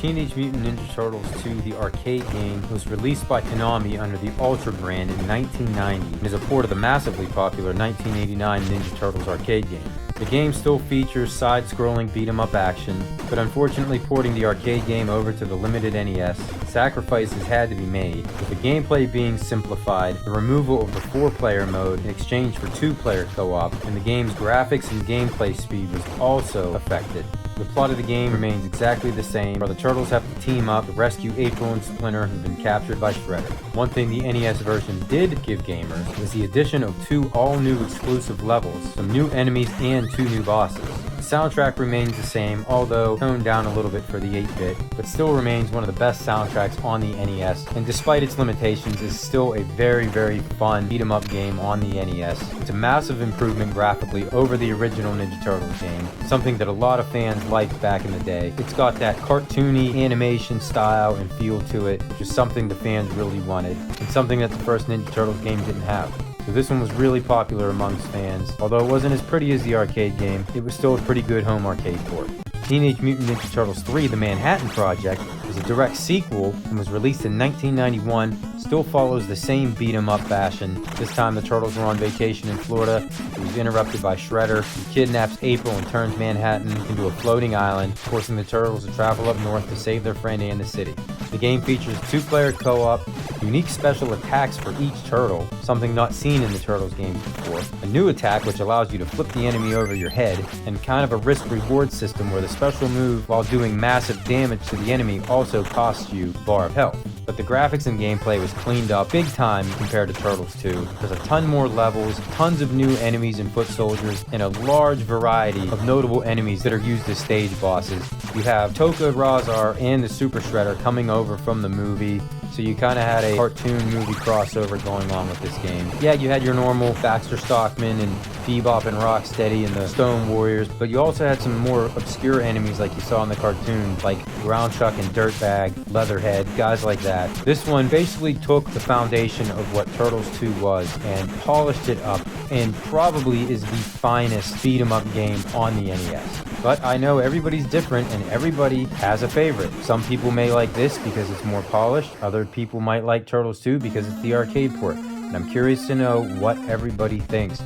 Teenage Mutant Ninja Turtles 2, the arcade game, was released by Konami under the Ultra brand in 1990 and is a port of the massively popular 1989 Ninja Turtles arcade game. The game still features side-scrolling beat-em-up action, but unfortunately porting the arcade game over to the limited NES, sacrifices had to be made, with the gameplay being simplified, the removal of the 4-player mode in exchange for 2-player co-op, and the game's graphics and gameplay speed was also affected. The plot of the game remains exactly the same, where the Turtles have to team up to rescue April and Splinter, who've been captured by Shredder. One thing the NES version did give gamers was the addition of 2 all-new exclusive levels, some new enemies, and 2 new bosses. The soundtrack remains the same, although toned down a little bit for the 8-bit, but still remains one of the best soundtracks on the NES, and despite its limitations, is still a very fun beat-em-up game on the NES. It's a massive improvement graphically over the original Ninja Turtles game, something that a lot of fans liked back in the day. It's got that cartoony animation style and feel to it, which is something the fans really wanted, and something that the first Ninja Turtles game didn't have. So this one was really popular amongst fans. Although it wasn't as pretty as the arcade game, it was still a pretty good home arcade port. Teenage Mutant Ninja Turtles 3, The Manhattan Project, is a direct sequel and was released in 1991, still follows the same beat-em-up fashion. This time the Turtles were on vacation in Florida. It was interrupted by Shredder, who kidnaps April and turns Manhattan into a floating island, forcing the Turtles to travel up north to save their friend and the city. The game features 2-player co-op, unique special attacks for each turtle, something not seen in the Turtles games before, a new attack which allows you to flip the enemy over your head, and kind of a risk-reward system where the special move, while doing massive damage to the enemy, also costs you a bar of health. But the graphics and gameplay was cleaned up big time compared to Turtles 2. There's a ton more levels, tons of new enemies and foot soldiers, and a large variety of notable enemies that are used as stage bosses. You have Toka Razar and the Super Shredder coming over from the movie, so you kind of had a cartoon movie crossover going on with this game. Yeah, you had your normal Baxter Stockman and Bebop and Rocksteady and the Stone Warriors, but you also had some more obscure enemies like you saw in the cartoon, like Ground Chuck and Dirtbag, Leatherhead, guys like that. This one basically took the foundation of what Turtles 2 was and polished it up, and probably is the finest beat-em-up game on the NES. But I know everybody's different and everybody has a favorite. Some people may like this because it's more polished, other people might like Turtles 2 because it's the arcade port, and I'm curious to know what everybody thinks.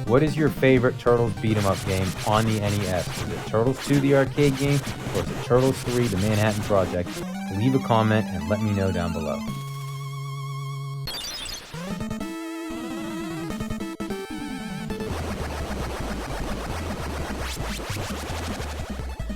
What is your favorite Turtles beat-em-up game on the NES? Is it Turtles 2, the arcade game, or is it Turtles 3, the Manhattan Project? Leave a comment and let me know down below.